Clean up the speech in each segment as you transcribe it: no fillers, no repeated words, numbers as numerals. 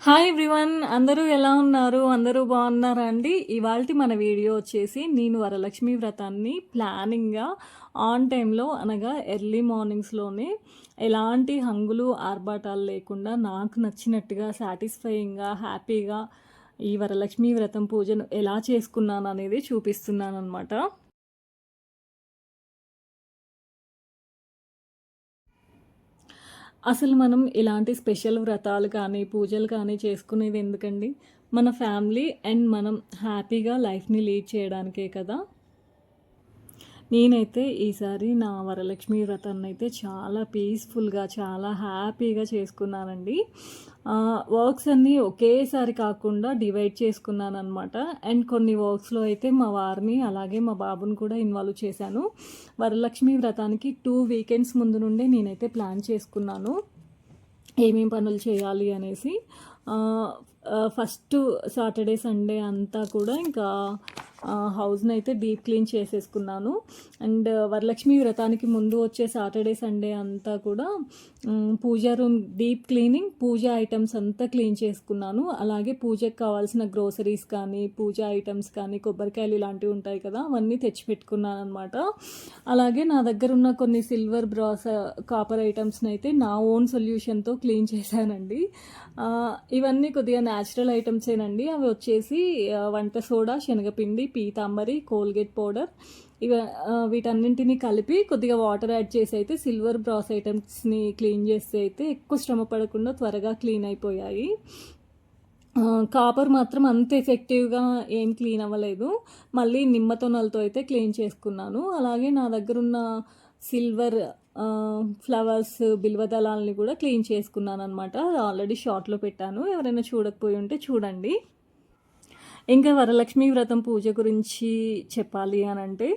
Hi everyone, అందరూ ఎలా ఉన్నారు? అందరూ బాగున్నారా అండి? ఇవాల్టి మన వీడియో వచ్చేసి నేను వరలక్ష్మి వ్రతాన్ని ప్లానింగ్గా ఆన్ టైంలో అనగా ఎర్లీ మార్నింగ్స్లోనే ఎలాంటి హంగులు ఆర్భాటాలు లేకుండా నాకు నచ్చినట్టుగా సాటిస్ఫైయింగ్గా హ్యాపీగా ఈ వరలక్ష్మి వ్రతం పూజను ఎలా చేసుకున్నాను అనేది చూపిస్తున్నాను అనమాట. అసలు మనం ఇలాంటి స్పెషల్ వ్రతాలు కానీ, పూజలు కానీ చేసుకునేది ఎందుకండి? మన ఫ్యామిలీ అండ్ మనం హ్యాపీగా లైఫ్‌ని లీడ్ చేయడానికే కదా! నేనైతే ఈసారి నా వరలక్ష్మి వ్రతాన్నయితే చాలా పీస్‌ఫుల్‌గా, చాలా హ్యాపీగా చేసుకున్నానండి. వర్క్స్ అన్నీ ఒకేసారి కాకుండా డివైడ్ చేసుకున్నాననమాట. అండ్ కొన్ని వర్క్స్‌లో అయితే మా వారిని, అలాగే మా బాబుని కూడా ఇన్వాల్వ్ చేశాను. వరలక్ష్మి వ్రతానికి 2 వీకెండ్స్ ముందు నుండే నేనైతే ప్లాన్ చేసుకున్నాను. ఏమేం పనులు చేయాలి అనేసి. ఫస్టు సాటర్డే, సండే అంతా కూడా ఇంకా హౌస్‌నైతే డీప్ క్లీన్ చేసేసుకున్నాను. అండ్ వరలక్ష్మి వ్రతానికి ముందు వచ్చే సాటర్డే, సండే అంతా కూడా పూజా రూమ్ డీప్ క్లీనింగ్, పూజా ఐటమ్స్ అంతా క్లీన్ చేసుకున్నాను. అలాగే పూజకి కావాల్సిన గ్రోసరీస్ కానీ, పూజా ఐటమ్స్ కానీ, కొబ్బరికాయలు ఇలాంటివి ఉంటాయి కదా, అవన్నీ తెచ్చిపెట్టుకున్నానమాట. అలాగే నా దగ్గర ఉన్న కొన్ని సిల్వర్ బ్రాస్, కాపర్ ఐటమ్స్ని అయితే నా ఓన్ సొల్యూషన్తో క్లీన్ చేశానండి. ఇవన్నీ కొద్దిగా న్యాచురల్ ఐటమ్సేనండి. అవి వచ్చేసి వంట సోడా, శనగపిండి, పీతాంబరి, కోల్గేట్ పౌడర్, వీటన్నింటినీ కలిపి కొద్దిగా వాటర్ యాడ్ చేసి అయితే సిల్వర్ బ్రాస్ ఐటమ్స్ని క్లీన్ చేస్తే అయితే ఎక్కువ శ్రమ పడకుండా త్వరగా క్లీన్ అయిపోయాయి. కాపర్ మాత్రం అంత ఎఫెక్టివ్గా ఏం క్లీన్ అవ్వలేదు. మళ్ళీ నిమ్మతోనలతో అయితే క్లీన్ చేసుకున్నాను. అలాగే నా దగ్గర ఉన్న సిల్వర్ ఫ్లవర్స్, బిల్వదళాలని కూడా క్లీన్ చేసుకున్నాను అనమాట. ఆల్రెడీ షార్ట్లో పెట్టాను, ఎవరైనా చూడకపోయి ఉంటే చూడండి. ఇంకా వరలక్ష్మి వ్రతం పూజ గురించి చెప్పాలి అని అంటే,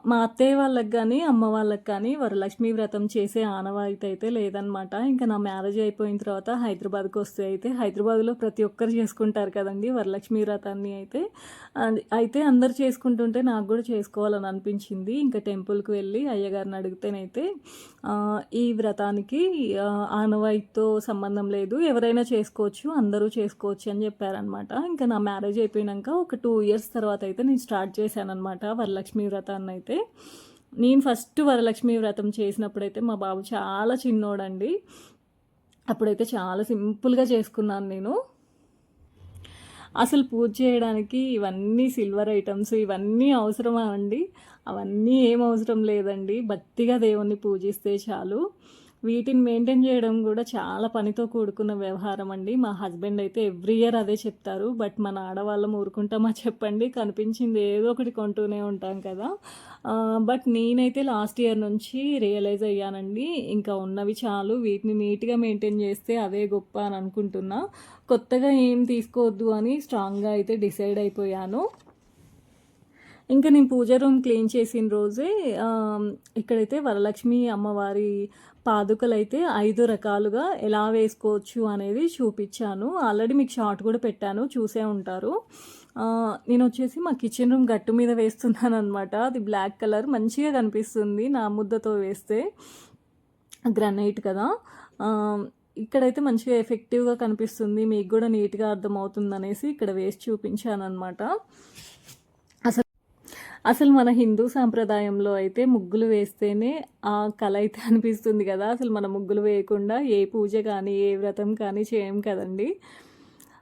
మా అత్తయ్య వాళ్ళకి కానీ, అమ్మ వాళ్ళకి కానీ వరలక్ష్మి వ్రతం చేసే ఆనవాయితీ అయితే లేదనమాట. ఇంకా నా మ్యారేజ్ అయిపోయిన తర్వాత హైదరాబాద్కి వస్తే అయితే, హైదరాబాద్లో ప్రతి ఒక్కరు చేసుకుంటారు కదండి వరలక్ష్మి వ్రతాన్ని అయితే. అయితే అందరు చేసుకుంటుంటే నాకు కూడా చేసుకోవాలని అనిపించింది. ఇంకా టెంపుల్కి వెళ్ళి అయ్యగారిని అడిగితేనైతే ఈ వ్రతానికి ఆనవాయితీతో సంబంధం లేదు, ఎవరైనా చేసుకోవచ్చు, అందరూ చేసుకోవచ్చు అని చెప్పారనమాట. ఇంకా నా మ్యారేజ్ అయిపోయినాక ఒక 2 ఇయర్స్ తర్వాత అయితే నేను స్టార్ట్ చేశానమాట వరలక్ష్మి వ్రతాన్ని అయితే. నేను ఫస్ట్ వరలక్ష్మి వ్రతం చేసినప్పుడైతే మా బాబు చాలా చిన్నోడండి. అప్పుడైతే చాలా సింపుల్గా చేసుకున్నాను నేను. అసలు పూజ చేయడానికి ఇవన్నీ సిల్వర్ ఐటమ్స్ ఇవన్నీ అవసరమా అండి? అవన్నీ ఏం అవసరం లేదండి. భక్తిగా దేవుణ్ణి పూజిస్తే చాలు. వీటిని మెయింటైన్ చేయడం కూడా చాలా పనితో కూడుకున్న వ్యవహారం అండి. మా హస్బెండ్ అయితే ఎవ్రీ ఇయర్ అదే చెప్తారు. బట్ మన ఆడవాళ్ళం ఊరుకుంటామా చెప్పండి? కనిపించింది ఏదో ఒకటి కొంటూనే ఉంటాం కదా. బట్ నేనైతే లాస్ట్ ఇయర్ నుంచి రియలైజ్ అయ్యానండి, ఇంకా ఉన్నవి చాలు, వీటిని నీట్గా మెయింటైన్ చేస్తే అదే గొప్ప అని అనుకుంటున్నా. కొత్తగా ఏం తీసుకోవద్దు అని స్ట్రాంగ్గా అయితే డిసైడ్ అయిపోయాను. ఇంకా నేను పూజ రూమ్ క్లీన్ చేసిన రోజే ఇక్కడైతే వరలక్ష్మి అమ్మవారి పాదుకలు అయితే 5 రకాలుగా ఎలా వేసుకోవచ్చు అనేది చూపించాను. ఆల్రెడీ మీకు షార్ట్ కూడా పెట్టాను, చూసే ఉంటారు. నేను వచ్చేసి మా కిచెన్ రూమ్ గట్టు మీద వేస్తున్నాను అనమాట. అది బ్లాక్ కలర్ మంచిగా కనిపిస్తుంది నా ముద్దతో వేస్తే, గ్రానైట్ కదా. ఇక్కడైతే మంచిగా ఎఫెక్టివ్గా కనిపిస్తుంది, మీకు కూడా నీట్గా అర్థమవుతుంది అనేసి ఇక్కడ వేసి చూపించాను అనమాట. అసలు మన హిందూ సాంప్రదాయంలో అయితే ముగ్గులు వేస్తేనే ఆ కళ అయితే అనిపిస్తుంది కదా. అసలు మన ముగ్గులు వేయకుండా ఏ పూజ కానీ, ఏ వ్రతం కానీ చేయం కదండి.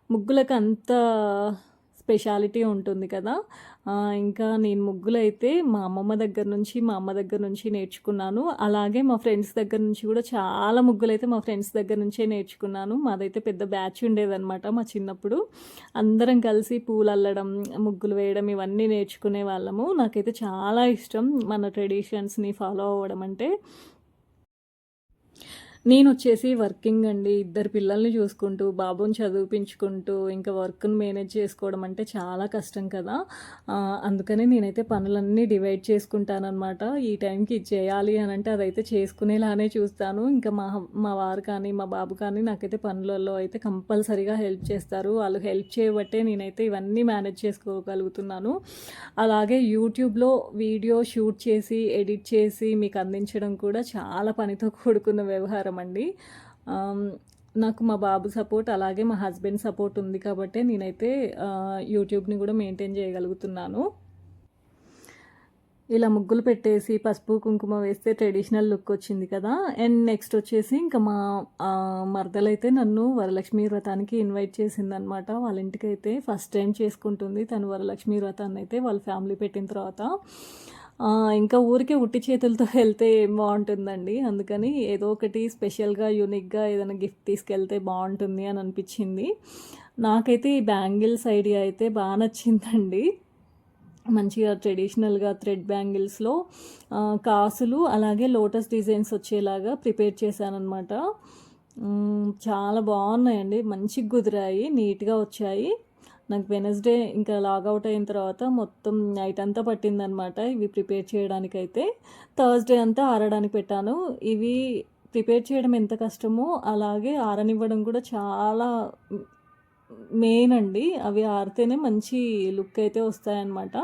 ముగ్గులకు అంత స్పెషాలిటీ ఉంటుంది కదా. ఇంకా నేను ముగ్గులైతే మా అమ్మ దగ్గర నుంచి నేర్చుకున్నాను. అలాగే మా ఫ్రెండ్స్ దగ్గర నుంచి కూడా చాలా ముగ్గులైతే మా ఫ్రెండ్స్ దగ్గర నుంచే నేర్చుకున్నాను. మాదైతే పెద్ద బ్యాచ్ ఉండేదన్నమాట మా చిన్నప్పుడు. అందరం కలిసి పూలు అల్లడం, ముగ్గులు వేయడం ఇవన్నీ నేర్చుకునే వాళ్ళము. నాకైతే చాలా ఇష్టం మన ట్రెడిషన్స్ని ఫాలో అవ్వడం అంటే. నేను వచ్చేసి వర్కింగ్ అండి. 2 పిల్లల్ని చూసుకుంటూ, బాబుని చదివిపించుకుంటూ, ఇంకా వర్క్‌ని మేనేజ్ చేసుకోవడం అంటే చాలా కష్టం కదా. అందుకని నేనైతే పనులన్నీ డివైడ్ చేసుకుంటాననమాట. ఈ టైంకి ఇది చేయాలి అని అంటే అదైతే చేసుకునేలానే చూస్తాను. ఇంకా మా వారు కానీ, మా బాబు కానీ నాకైతే పనులలో అయితే కంపల్సరీగా హెల్ప్ చేస్తారు. వాళ్ళు హెల్ప్ చేయబట్టే నేనైతే ఇవన్నీ మేనేజ్ చేసుకోగలుగుతున్నాను. అలాగే యూట్యూబ్‌లో వీడియో షూట్ చేసి, ఎడిట్ చేసి మీకు అందించడం కూడా చాలా పనితో కూడుకున్న వ్యవహారం అండి. నాకు మా బాబు సపోర్ట్ అలాగే మా హస్బెండ్ సపోర్ట్ ఉంది కాబట్టే నేనైతే యూట్యూబ్ని కూడా మెయింటైన్ చేయగలుగుతున్నాను. ఇలా ముగ్గులు పెట్టేసి పసుపు కుంకుమ వేస్తే ట్రెడిషనల్ లుక్ వచ్చింది కదా. అండ్ నెక్స్ట్ వచ్చేసి ఇంకా మా మరదలైతే నన్ను వరలక్ష్మి వ్రతానికి ఇన్వైట్ చేసిందనమాట. వాళ్ళ ఇంటికి అయితే ఫస్ట్ టైం చేసుకుంటుంది తను వరలక్ష్మి వ్రతాన్ని అయితే వాళ్ళ ఫ్యామిలీ పెట్టిన తర్వాత. ఇంకా ఊరికే ఉట్టి చేతులతో వెళ్తే ఏం బాగుంటుందండి, అందుకని ఏదో ఒకటి స్పెషల్గా యూనిక్గా ఏదైనా గిఫ్ట్ తీసుకెళ్తే బాగుంటుంది అని అనిపించింది. నాకైతే ఈ బ్యాంగిల్స్ ఐడియా అయితే బాగా నచ్చిందండి. మంచిగా ట్రెడిషనల్గా థ్రెడ్ బ్యాంగిల్స్లో కాసులు అలాగే లోటస్ డిజైన్స్ వచ్చేలాగా ప్రిపేర్ చేశానమాట. చాలా బాగున్నాయండి, మంచిగా కుదిరాయి, నీట్గా వచ్చాయి. నాకు వెనస్డే ఇంకా లాగౌట్ అయిన తర్వాత మొత్తం నైట్ అంతా పట్టిందనమాట ఇవి ప్రిపేర్ చేయడానికైతే. థర్స్డే అంతా ఆరడానికి పెట్టాను. ఇవి ప్రిపేర్ చేయడం ఎంత కష్టమో అలాగే ఆరనివ్వడం కూడా చాలా మెయిన్ అండి. అవి ఆరితేనే మంచి లుక్ అయితే వస్తాయన్నమాట.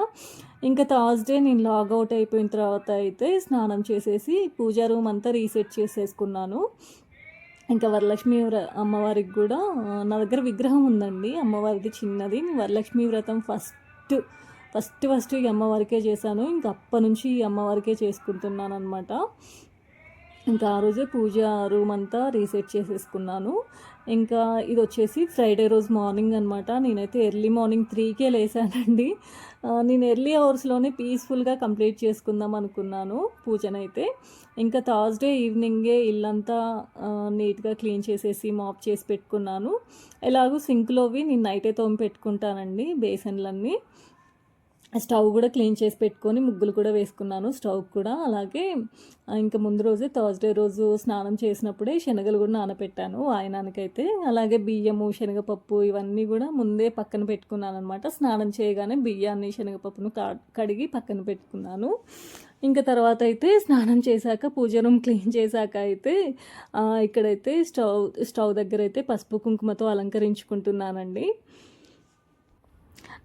ఇంకా థర్స్డే నేను లాగౌట్ అయిపోయిన తర్వాత అయితే స్నానం చేసేసి పూజా రూమ్ అంతా రీసెట్ చేసేసుకున్నాను. ఇంకా వరలక్ష్మి అమ్మవారికి కూడా నా దగ్గర విగ్రహం ఉందండి అమ్మవారిది చిన్నది. వరలక్ష్మి వ్రతం ఫస్ట్ ఈ అమ్మవారికే చేశాను. ఇంకా అప్పటి నుంచి ఈ అమ్మవారికే చేసుకుంటున్నాను అనమాట. ఇంకా ఆ రోజే పూజ రూమ్ అంతా రీసెట్ చేసేసుకున్నాను. ఇంకా ఇది వచ్చేసి ఫ్రైడే రోజు మార్నింగ్ అనమాట. నేనైతే ఎర్లీ మార్నింగ్ 3కే లేసానండి. నేను ఎర్లీ అవర్స్లోనే పీస్ఫుల్గా కంప్లీట్ చేసుకుందాం అనుకున్నాను పూజనైతే. ఇంకా థర్స్డే ఈవినింగే ఇల్లంతా నీట్గా క్లీన్ చేసేసి మాప్ చేసి పెట్టుకున్నాను. ఎలాగో సింక్లోవి నేను నైటే తోమి పెట్టుకుంటానండి బేసన్లన్నీ. స్టవ్ కూడా క్లీన్ చేసి పెట్టుకొని ముగ్గులు కూడా వేసుకున్నాను స్టవ్ కూడా. అలాగే ఇంకా ముందు రోజే థర్స్డే రోజు స్నానం చేసినప్పుడే శనగలు కూడా నానపెట్టాను వాయనానికైతే. అలాగే బియ్యము శనగపప్పు ఇవన్నీ కూడా ముందే పక్కన పెట్టుకున్నాను అనమాట. స్నానం చేయగానే బియ్యాన్ని శనగపప్పును కడిగి పక్కన పెట్టుకున్నాను. ఇంకా తర్వాత అయితే స్నానం చేశాక పూజ రూమ్ క్లీన్ చేశాక అయితే ఇక్కడైతే స్టవ్ దగ్గర అయితే పసుపు కుంకుమతో అలంకరించుకుంటున్నానండి.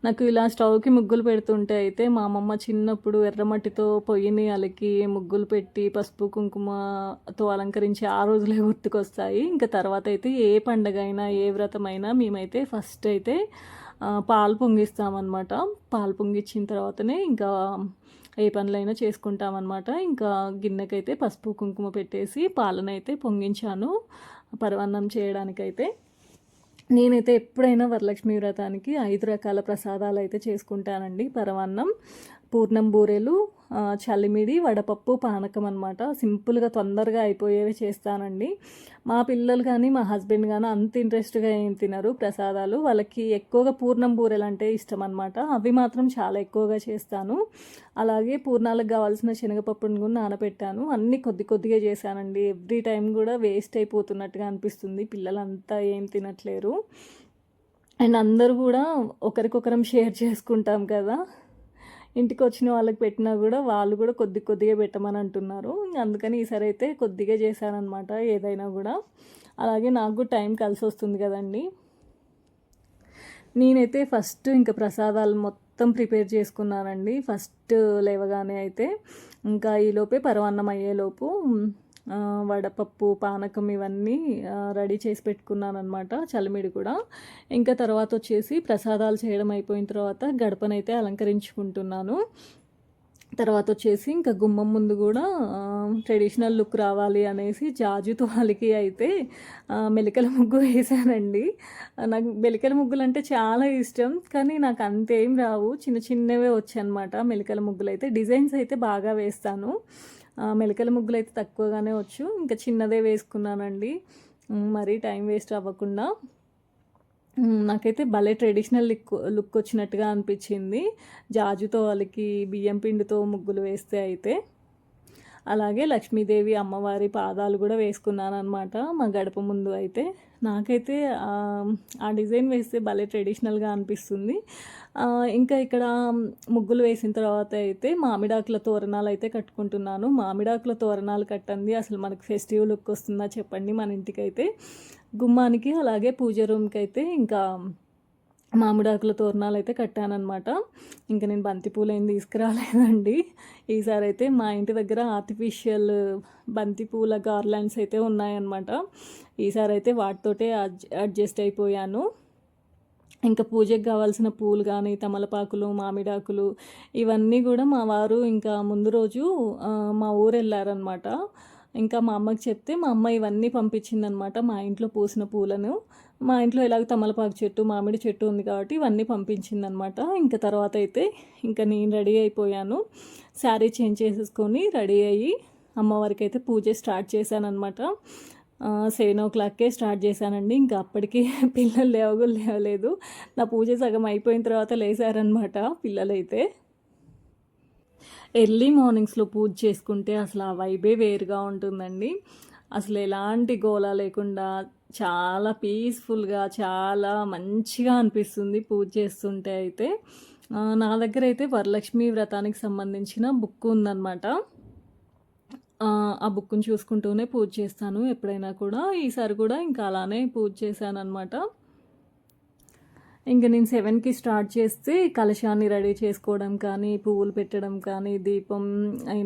నాకు ఇలా స్టవ్కి ముగ్గులు పెడుతుంటే అయితే మా అమ్మమ్మ చిన్నప్పుడు ఎర్రమట్టితో పొయ్యిని అలికి ముగ్గులు పెట్టి పసుపు కుంకుమతో అలంకరించి ఆ రోజులే గుర్తుకొస్తాయి. ఇంకా తర్వాత అయితే ఏ పండగ అయినా ఏ వ్రతమైనా మేమైతే ఫస్ట్ అయితే పాలు పొంగిస్తామన్నమాట. పాలు పొంగిచ్చిన తర్వాతనే ఇంకా ఏ పనులైనా చేసుకుంటామన్నమాట. ఇంకా గిన్నెకైతే పసుపు కుంకుమ పెట్టేసి పాలనైతే పొంగించాను పరమాన్నం చేయడానికైతే. నేనైతే ఎప్పుడైనా వరలక్ష్మి వ్రతానికి 5 రకాల ప్రసాదాలు అయితే చేసుకుంటానండి. పరమాన్నం, పూర్ణం బూరెలు, చలిమిడి, వడపప్పు, పానకం అనమాట. సింపుల్గా తొందరగా అయిపోయేవి చేస్తానండి. మా పిల్లలు కానీ మా హస్బెండ్ కానీ అంత ఇంట్రెస్ట్గా ఏం తినరు ప్రసాదాలు. వాళ్ళకి ఎక్కువగా పూర్ణం బూరెలు అంటే ఇష్టం అనమాట. అవి మాత్రం చాలా ఎక్కువగా చేస్తాను. అలాగే పూర్ణాలకు కావాల్సిన శనగపప్పును కూడా నానబెట్టాను. అన్నీ కొద్దిగా చేశానండి. ఎవ్రీ టైం కూడా వేస్ట్ అయిపోతున్నట్టుగా అనిపిస్తుంది. పిల్లలంతా ఏం తినట్లేరు. అండ్ అందరూ కూడా ఒకరికొకరం షేర్ చేసుకుంటాం కదా. ఇంటికి వచ్చిన వాళ్ళకి పెట్టినా కూడా వాళ్ళు కూడా కొద్దిగా పెట్టమని అంటున్నారు. అందుకని ఈసారి అయితే కొద్దిగా చేశానన్నమాట ఏదైనా కూడా. అలాగే నాకు టైం కలిసి వస్తుంది కదండి. నేనైతే ఫస్ట్ ఇంకా ప్రసాదాలు మొత్తం ప్రిపేర్ చేసుకున్నానండి. ఫస్ట్ లేవగానే అయితే ఇంకా ఈలోపే పరమాన్నం అయ్యేలోపు వడపప్పు, పానకం ఇవన్నీ రెడీ చేసి పెట్టుకున్నాను అనమాట. చలిమిడి కూడా. ఇంకా తర్వాత వచ్చేసి ప్రసాదాలు చేయడం అయిపోయిన తర్వాత గడపనైతే అలంకరించుకుంటున్నాను. తర్వాత వచ్చేసి ఇంకా గుమ్మం ముందు కూడా ట్రెడిషనల్ లుక్ రావాలి అనేసి జాజుతో అలికి అయితే మెలికల ముగ్గు వేశానండి. నాకు మెలికల ముగ్గులు అంటే చాలా ఇష్టం, కానీ నాకు అంతేం రావు, చిన్నవే వచ్చాయన్నమాట మెలికల ముగ్గులు అయితే. డిజైన్స్ అయితే బాగా వేస్తాను, మెలికల ముగ్గులు అయితే తక్కువగానే వచ్చు. ఇంకా చిన్నదే వేసుకున్నానండి మరీ టైం వేస్ట్ అవ్వకుండా. నాకైతే భలే ట్రెడిషనల్ లుక్ వచ్చినట్టుగా అనిపించింది జాజుతో వాళ్ళకి బియ్యం పిండితో ముగ్గులు వేస్తే అయితే. అలాగే లక్ష్మీదేవి అమ్మవారి పాదాలు కూడా వేసుకున్నాను అనమాట మా గడప ముందు అయితే. నాకైతే ఆ డిజైన్ వేస్తే భలే ట్రెడిషనల్గా అనిపిస్తుంది. ఇంకా ఇక్కడ ముగ్గులు వేసిన తర్వాత అయితే మామిడాకుల తోరణాలు అయితే కట్టుకుంటున్నాను. మామిడాకుల తోరణాలు కట్టండి అసలు మనకు ఫెస్టివ్ లుక్ వస్తుందా చెప్పండి మన ఇంటికైతే. గుమ్మానికి అలాగే పూజ రూమ్కి అయితే ఇంకా మామిడాకుల తోరణాలు అయితే కట్టానన్నమాట. ఇంకా నేను బంతిపూలు ఏం తీసుకురాలేదండి. ఈసారి అయితే మా ఇంటి దగ్గర ఆర్టిఫిషియల్ బంతిపూల గార్లాండ్స్ అయితే ఉన్నాయన్నమాట. ఈసారి అయితే వాటితోటే అడ్జస్ట్ అయిపోయాను. ఇంకా పూజకి కావాల్సిన పూలు కానీ, తమలపాకులు, మామిడాకులు ఇవన్నీ కూడా మా వారు ఇంకా ముందు రోజు మా ఊరు వెళ్ళారనమాట. ఇంకా మా అమ్మకి చెప్తే మా అమ్మ ఇవన్నీ పంపించిందనమాట. మా ఇంట్లో పూసిన పూలను మా ఇంట్లో ఎలాగ తమలపాకు చెట్టు, మామిడి చెట్టు ఉంది కాబట్టి ఇవన్నీ పంపించిందనమాట. ఇంకా తర్వాత అయితే ఇంకా నేను రెడీ అయిపోయాను. శారీ చేంజ్ చేసేసుకొని రెడీ అయ్యి అమ్మవారికి అయితే పూజ స్టార్ట్ చేశానమాట. 7:00కే స్టార్ట్ చేశానండి. ఇంకా అప్పటికి పిల్లలు లేవలేదు. నా పూజ సగం అయిపోయిన తర్వాత లేసారనమాట పిల్లలైతే. ఎర్లీ మార్నింగ్స్లో పూజ చేసుకుంటే అసలు ఆ వైబే వేరుగా ఉంటుందండి. అసలు ఎలాంటి గోల లేకుండా చాలా పీస్ఫుల్గా చాలా మంచిగా అనిపిస్తుంది పూజ చేస్తుంటే అయితే. నా దగ్గర అయితే వరలక్ష్మి వ్రతానికి సంబంధించిన బుక్ ఉందన్నమాట. ఆ బుక్ని చూసుకుంటూనే పూజ చేస్తాను ఎప్పుడైనా కూడా. ఈసారి కూడా ఇంకా అలానే పూజ చేశానన్నమాట. ఇంక నేను 7కి స్టార్ట్ చేస్తే కలశాన్ని రెడీ చేసుకోవడం కానీ, పువ్వులు పెట్టడం కానీ, దీపం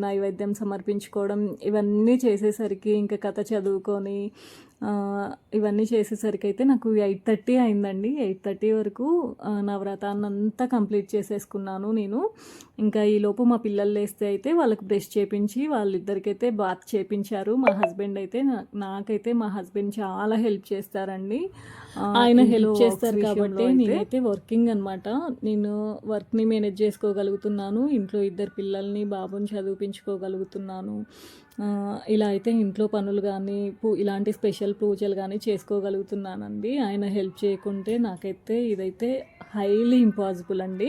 నైవేద్యం సమర్పించుకోవడం ఇవన్నీ చేసేసరికి ఇంకా కథ చదువుకొని ఇవన్నీ చేసేసరికి అయితే నాకు 8:30 అయిందండి. 8:30 వరకు నా వ్రతాన్ని అంతా కంప్లీట్ చేసేసుకున్నాను నేను. ఇంకా ఈలోపు మా పిల్లలు లేస్తే అయితే వాళ్ళకి బ్రష్ చేపించి వాళ్ళిద్దరికైతే బాత్ చేపించారు. మా హస్బెండ్ అయితే నాకైతే మా హస్బెండ్ చాలా హెల్ప్ చేస్తారండి. ఆయన హెల్ప్ చేస్తారు కాబట్టి నేనైతే వర్కింగ్ అనమాట. నేను వర్క్ని మేనేజ్ చేసుకోగలుగుతున్నాను. ఇంట్లో 2 పిల్లల్ని, బాబుని చదివించుకోగలుగుతున్నాను. ఇలా అయితే ఇంట్లో పనులు కానీ ఇలాంటి స్పెషల్ పూజలు కానీ చేసుకోగలుగుతున్నానండి. ఆయన హెల్ప్ చేయకుంటే నాకైతే ఇదైతే హైలీ ఇంపాసిబుల్ అండి.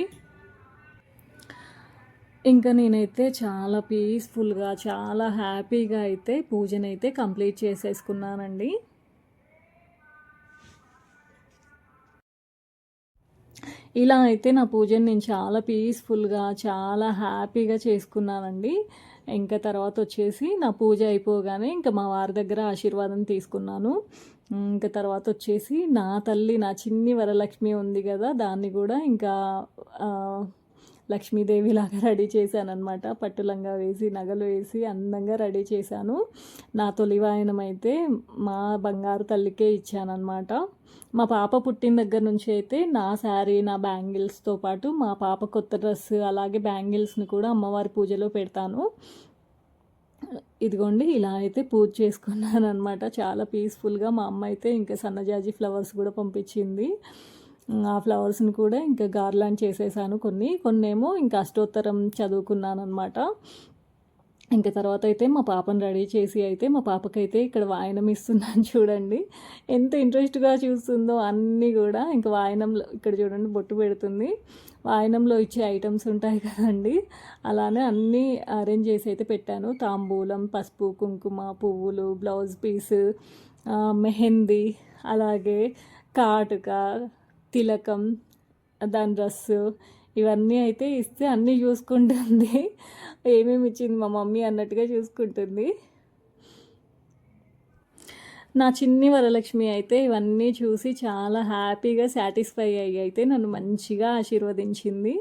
ఇంకా నేనైతే చాలా పీస్ఫుల్గా చాలా హ్యాపీగా అయితే పూజనైతే కంప్లీట్ చేసేసుకున్నానండి. ఇలా అయితే నా పూజను నేను చాలా పీస్ఫుల్గా చాలా హ్యాపీగా చేసుకున్నానండి. ఇంకా తర్వాత వచ్చేసి నా పూజ అయిపోగానే ఇంకా మా వారి దగ్గర ఆశీర్వాదం తీసుకున్నాను. ఇంకా తర్వాత వచ్చేసి నా తల్లి నా చిన్ని వరలక్ష్మి ఉంది కదా, దాన్ని కూడా ఇంకా లక్ష్మీదేవిలాగా రెడీ చేశానమాట. పట్టు లంగా వేసి నగలు వేసి అందంగా రెడీ చేశాను. నా తొలి వాయనం అయితే మా బంగారు తల్లికే ఇచ్చానమాట. మా పాప పుట్టిన దగ్గర నుంచి అయితే నా శారీ, నా బ్యాంగిల్స్తో పాటు మా పాప కొత్త డ్రెస్ అలాగే బ్యాంగిల్స్ని కూడా అమ్మవారి పూజలో పెడతాను. ఇదిగోండి ఇలా అయితే పూజ చేసుకున్నాను అనమాట. చాలా పీస్ఫుల్గా. మా అమ్మ అయితే ఇంకా సన్నజాజి ఫ్లవర్స్ కూడా పంపించింది. ఆ ఫ్లవర్స్ని కూడా ఇంకా గార్లాండ్ చేసేసాను. కొన్నేమో ఇంకా అష్టోత్తరం చదువుకున్నాను అనమాట. ఇంకా తర్వాత అయితే మా పాపను రెడీ చేసి అయితే మా పాపకైతే ఇక్కడ వాయనం ఇస్తున్నాను చూడండి. ఎంత ఇంట్రెస్ట్గా చూస్తుందో అన్నీ కూడా. ఇంకా వాయనంలో ఇక్కడ చూడండి బొట్టు పెడుతుంది. వాయనంలో ఇచ్చే ఐటమ్స్ ఉంటాయి కదండి, అలానే అన్నీ అరేంజ్ చేసి అయితే పెట్టాను. తాంబూలం, పసుపు, కుంకుమ, పువ్వులు, బ్లౌజ్ పీసు, మెహందీ, అలాగే కాటుక, తిలకం, దాని డ్రెస్సు ఇవన్నీ అయితే ఇస్తే అన్నీ చూసుకుంటుంది. ఏమేమి ఇచ్చింది మా మమ్మీ అన్నట్టుగా చూసుకుంటుంది. నా చిన్ని వరలక్ష్మి అయితే ఇవన్నీ చూసి చాలా హ్యాపీగా సాటిస్ఫై అయ్యి అయితే నన్ను మంచిగా ఆశీర్వదించింది.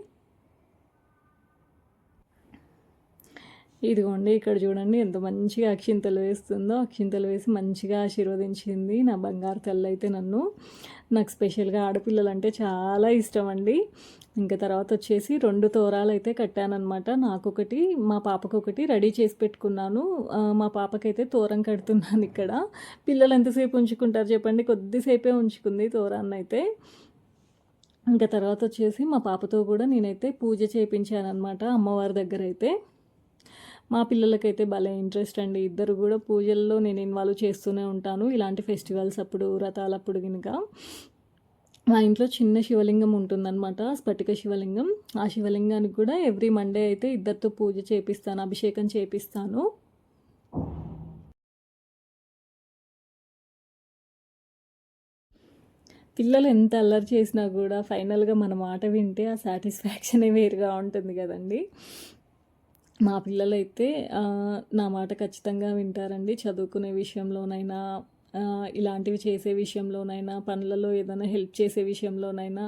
ఇదిగోండి ఇక్కడ చూడండి ఎంత మంచిగా అక్షింతలు వేస్తుందో. అక్షింతలు వేసి మంచిగా ఆశీర్వదించింది నా బంగారు తల్లి అయితే నన్ను. నాకు స్పెషల్గా ఆడపిల్లలు అంటే చాలా ఇష్టం అండి. ఇంకా తర్వాత వచ్చేసి 2 తోరాలు అయితే కట్టానమాట. నాకొకటి మా పాపకొకటి రెడీ చేసి పెట్టుకున్నాను. మా పాపకైతే తోరం కడుతున్నాను ఇక్కడ. పిల్లలు ఎంతసేపు ఉంచుకుంటారు చెప్పండి, కొద్దిసేపే ఉంచుకుంది తోరాన్ని అయితే. ఇంకా తర్వాత వచ్చేసి మా పాపతో కూడా నేనైతే పూజ చేయించానమాట అమ్మవారి దగ్గర అయితే. మా పిల్లలకైతే భలే ఇంట్రెస్ట్ అండి. ఇద్దరు కూడా పూజల్లో నేను ఇన్వాల్వ్ చేస్తూనే ఉంటాను. ఇలాంటి ఫెస్టివల్స్ అప్పుడు, వ్రతాలప్పుడు కనుక. మా ఇంట్లో చిన్న శివలింగం ఉంటుందన్నమాట, స్ఫటిక శివలింగం. ఆ శివలింగానికి కూడా ఎవ్రీ మండే అయితే ఇద్దరితో పూజ చేపిస్తాను, అభిషేకం చేపిస్తాను. పిల్లలు ఎంత అల్లరి చేసినా కూడా ఫైనల్గా మన మాట వింటే ఆ సాటిస్ఫాక్షనే వేరుగా ఉంటుంది కదండి. మా పిల్లలైతే నా మాట ఖచ్చితంగా వింటారండి. చదువుకునే విషయంలోనైనా, ఇలాంటివి చేసే విషయంలోనైనా, పనులలో ఏదైనా హెల్ప్ చేసే విషయంలోనైనా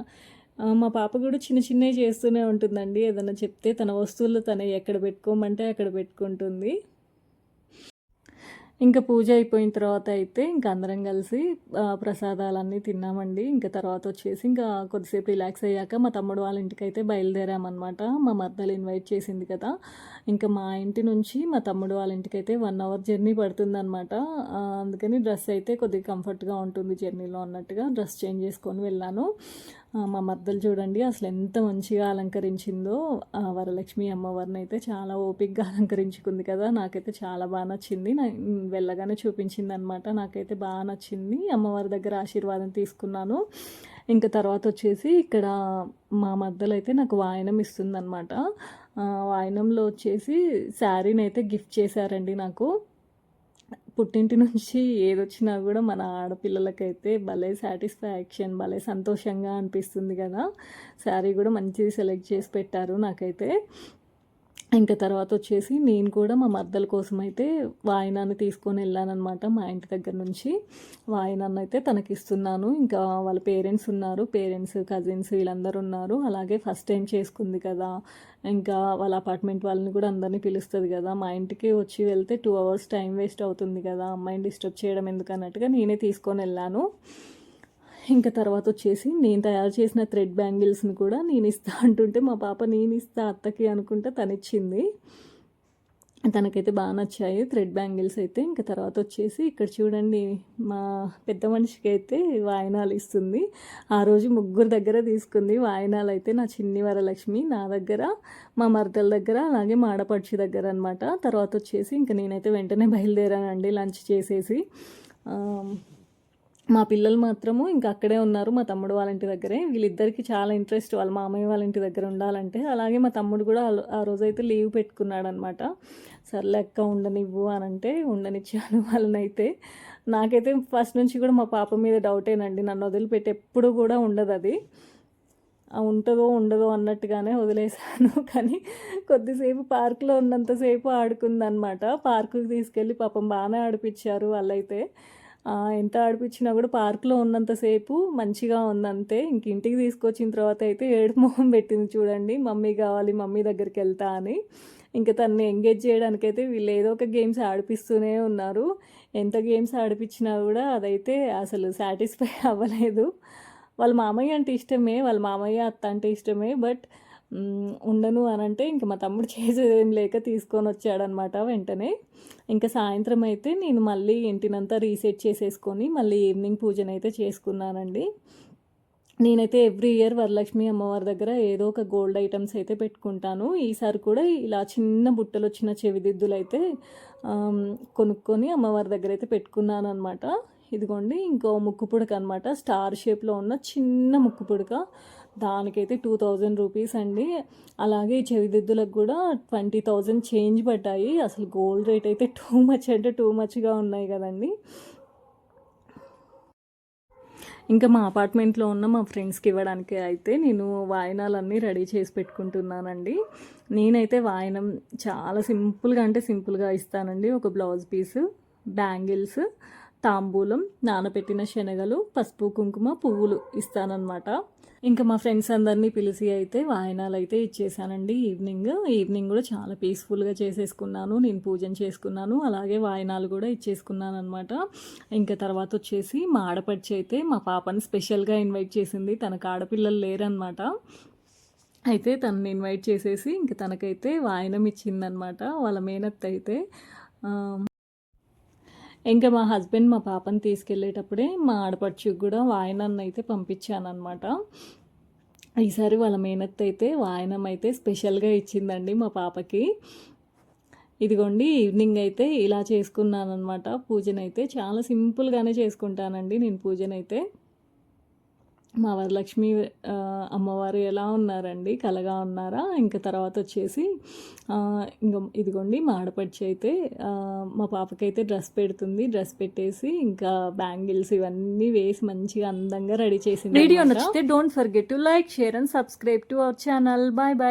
మా పాప కూడా చిన్న చిన్నవి చేస్తూనే ఉంటుందండి. ఏదైనా చెప్తే తన వస్తువులు తనే ఎక్కడ పెట్టుకోమంటే అక్కడ పెట్టుకుంటుంది. ఇంకా పూజ అయిపోయిన తర్వాత అయితే ఇంక అందరం కలిసి ప్రసాదాలన్నీ తిన్నామండి. ఇంకా తర్వాత వచ్చేసి ఇంకా కొద్దిసేపు రిలాక్స్ అయ్యాక మా తమ్ముడు వాళ్ళ ఇంటికైతే బయలుదేరామన్నమాట. మా మరదలు ఇన్వైట్ చేసింది కదా! ఇంకా మా ఇంటి నుంచి మా తమ్ముడు వాళ్ళ ఇంటికైతే 1 అవర్ జర్నీ పడుతుందన్నమాట. అందుకని డ్రెస్ అయితే కొద్దిగా కంఫర్ట్‌గా ఉంటుంది జర్నీలో అన్నట్టుగా డ్రెస్ చేంజ్ చేసుకొని వెళ్ళాను. మా మరదలు చూడండి అసలు ఎంత మంచిగా అలంకరించిందో వరలక్ష్మి అమ్మవారిని అయితే చాలా ఓపికగా అలంకరించుకుంది కదా! నాకైతే చాలా బాగా నచ్చింది. వెళ్ళగానే చూపించిందనమాట. నాకైతే బాగా నచ్చింది. అమ్మవారి దగ్గర ఆశీర్వాదం తీసుకున్నాను. ఇంకా తర్వాత వచ్చేసి ఇక్కడ మా మరదలైతే నాకు వాయనం ఇస్తుందనమాట. వాయనంలో వచ్చేసి శారీనైతే గిఫ్ట్ చేశారండి నాకు. పుట్టింటి నుంచి ఏదొచ్చినా కూడా మన ఆడపిల్లలకైతే భలే సాటిస్ఫాక్షన్, భలే సంతోషంగా అనిపిస్తుంది కదా! శారీ కూడా మంచిది సెలెక్ట్ చేసి పెట్టారు నాకైతే. ఇంకా తర్వాత వచ్చేసి నేను కూడా మా మరదల కోసం అయితే వాయినాన్ని తీసుకొని వెళ్ళానమాట మా ఇంటి దగ్గర నుంచి. వాయినాన్ని అయితే తనకిస్తున్నాను. ఇంకా వాళ్ళ పేరెంట్స్ ఉన్నారు, పేరెంట్స్, కజిన్స్ వీళ్ళందరూ ఉన్నారు. అలాగే ఫస్ట్ టైం చేసుకుంది కదా, ఇంకా వాళ్ళ అపార్ట్మెంట్ వాళ్ళని కూడా అందరినీ పిలుస్తుంది కదా. మా ఇంటికి వచ్చి వెళ్తే 2 అవర్స్ టైం వేస్ట్ అవుతుంది కదా, అమ్మాయిని డిస్టర్బ్ చేయడం ఎందుకు అన్నట్టుగా నేనే తీసుకొని వెళ్ళాను. ఇంకా తర్వాత వచ్చేసి నేను తయారు చేసిన థ్రెడ్ బ్యాంగిల్స్ని కూడా నేను ఇస్తా అంటుంటే మా పాప నేను ఇస్తా అత్తకి అనుకుంటే తనిచ్చింది. తనకైతే బాగా నచ్చాయి థ్రెడ్ బ్యాంగిల్స్ అయితే. ఇంకా తర్వాత వచ్చేసి ఇక్కడ చూడండి మా పెద్ద మనిషికి అయితే వాయినాలు ఇస్తుంది. ఆ రోజు ముగ్గురు దగ్గర తీసుకుంది వాయినాలు అయితే. నా చిన్ని వరలక్ష్మి నా దగ్గర, మా మరదల దగ్గర, అలాగే మా ఆడపడుచు దగ్గర అనమాట. తర్వాత వచ్చేసి ఇంకా నేనైతే వెంటనే బయలుదేరానండి లంచ్ చేసేసి. మా పిల్లలు మాత్రము ఇంకా అక్కడే ఉన్నారు మా తమ్ముడు వాళ్ళ ఇంటి దగ్గరే. వీళ్ళిద్దరికి చాలా ఇంట్రెస్ట్ వాళ్ళ మామయ్య వాళ్ళ ఇంటి దగ్గర ఉండాలంటే. అలాగే మా తమ్ముడు కూడా ఆ రోజైతే లీవ్ పెట్టుకున్నాడు అనమాట. సర్లే అక్క ఉండనివ్వు అని అంటే ఉండనిచ్చాను వాళ్ళనైతే. నాకైతే ఫస్ట్ నుంచి కూడా మా పాప మీద డౌటేనండి. నన్ను వదిలిపెట్టి ఎప్పుడు కూడా ఉండదు అది. ఉంటుందో ఉండదో అన్నట్టుగానే వదిలేశాను. కానీ కొద్దిసేపు పార్కులో ఉన్నంతసేపు ఆడుకుందనమాట. పార్కుకి తీసుకెళ్ళి పాపం బాగానే ఆడిపించారు వాళ్ళైతే. ఎంత ఆడిపించినా కూడా పార్కులో ఉన్నంతసేపు మంచిగా ఉందంతే. ఇంక ఇంటికి తీసుకొచ్చిన తర్వాత అయితే ఏడుపు మొహం పెట్టింది చూడండి. మమ్మీ కావాలి, మమ్మీ దగ్గరికి వెళ్తా అని. ఇంకా తనని ఎంగేజ్ చేయడానికైతే వీళ్ళు ఏదో ఒక గేమ్స్ ఆడిపిస్తూనే ఉన్నారు. ఎంత గేమ్స్ ఆడిపించినా కూడా అదైతే అసలు సాటిస్ఫై అవ్వలేదు. వాళ్ళ మామయ్య అంటే ఇష్టమే, వాళ్ళ మామయ్య అత్త అంటే ఇష్టమే. బట్ ఉండను అని అంటే ఇంక మా తమ్ముడు చేసేదేం లేక తీసుకొని వచ్చాడనమాట వెంటనే. ఇంకా సాయంత్రం అయితే నేను మళ్ళీ ఇంటినంతా రీసెట్ చేసేసుకొని మళ్ళీ ఈవినింగ్ పూజనైతే చేసుకున్నానండి. నేనైతే ఎవ్రీ ఇయర్ వరలక్ష్మి అమ్మవారి దగ్గర ఏదో ఒక గోల్డ్ ఐటమ్స్ అయితే పెట్టుకుంటాను. ఈసారి కూడా ఇలా చిన్న బుట్టలు వచ్చిన చెవిదిద్దులు అయితే కొనుక్కొని అమ్మవారి దగ్గర అయితే పెట్టుకున్నాను అనమాట. ఇదిగోండి ఇంకో ముక్కు పుడక అనమాట, స్టార్ షేప్లో ఉన్న చిన్న ముక్కు పుడక. దానికైతే 2000 రూపీస్ అండి. అలాగే ఈ చెవిదిద్దులకు కూడా 20,000 చేంజ్ పడ్డాయి. అసలు గోల్డ్ రేట్ అయితే టూ మచ్ అంటే టూ మచ్గా ఉన్నాయి కదండి. ఇంకా మా అపార్ట్మెంట్లో ఉన్న మా ఫ్రెండ్స్కి ఇవ్వడానికి అయితే నేను వాయినాలన్నీ రెడీ చేసి పెట్టుకుంటున్నానండి. నేనైతే వాయినం చాలా సింపుల్గా అంటే సింపుల్గా ఇస్తానండి. ఒక బ్లౌజ్ పీసు, బ్యాంగిల్స్, తాంబూలం, నానబెట్టిన శనగలు, పసుపు కుంకుమ, పువ్వులు ఇస్తానన్నమాట. ఇంకా మా ఫ్రెండ్స్ అందరినీ పిలిచి అయితే వాయినాలు అయితే ఇచ్చేసానండి. ఈవినింగ్ కూడా చాలా పీస్ఫుల్గా చేసేసుకున్నాను. నేను పూజను చేసుకున్నాను, అలాగే వాయినాలు కూడా ఇచ్చేసుకున్నాను అనమాట. ఇంకా తర్వాత వచ్చేసి మా ఆడపడిచి అయితే మా పాపని స్పెషల్గా ఇన్వైట్ చేసింది. తనకు ఆడపిల్లలు లేరనమాట. అయితే తనని ఇన్వైట్ చేసేసి ఇంకా తనకైతే వాయినం ఇచ్చిందనమాట వాళ్ళ మేనత్త అయితే. ఇంకా మా హస్బెండ్ మా పాపని తీసుకెళ్ళేటప్పుడే మా ఆడపడుచుకి కూడా వాయినాన్ని అయితే పంపించానమాట. ఈసారి వాళ్ళ మేనత్త అయితే వాయినం అయితే స్పెషల్గా ఇచ్చిందండి మా పాపకి. ఇదిగోండి ఈవినింగ్ అయితే ఇలా చేసుకున్నానమాట. పూజనైతే చాలా సింపుల్గానే చేసుకుంటానండి నేను పూజనైతే. మా వరలక్ష్మి అమ్మవారు ఎలా ఉన్నారండి, కలగా ఉన్నారా. ఇంకా తర్వాత వచ్చేసి ఇంకా ఇదిగోండి మా ఆడపడిచి అయితే మా పాపకైతే డ్రెస్ పెడుతుంది. డ్రెస్ పెట్టేసి ఇంకా బ్యాంగిల్స్ ఇవన్నీ వేసి మంచిగా అందంగా రెడీ చేసింది. వీడియో నచ్చితే don't forget to like, share and subscribe to our channel. Bye bye.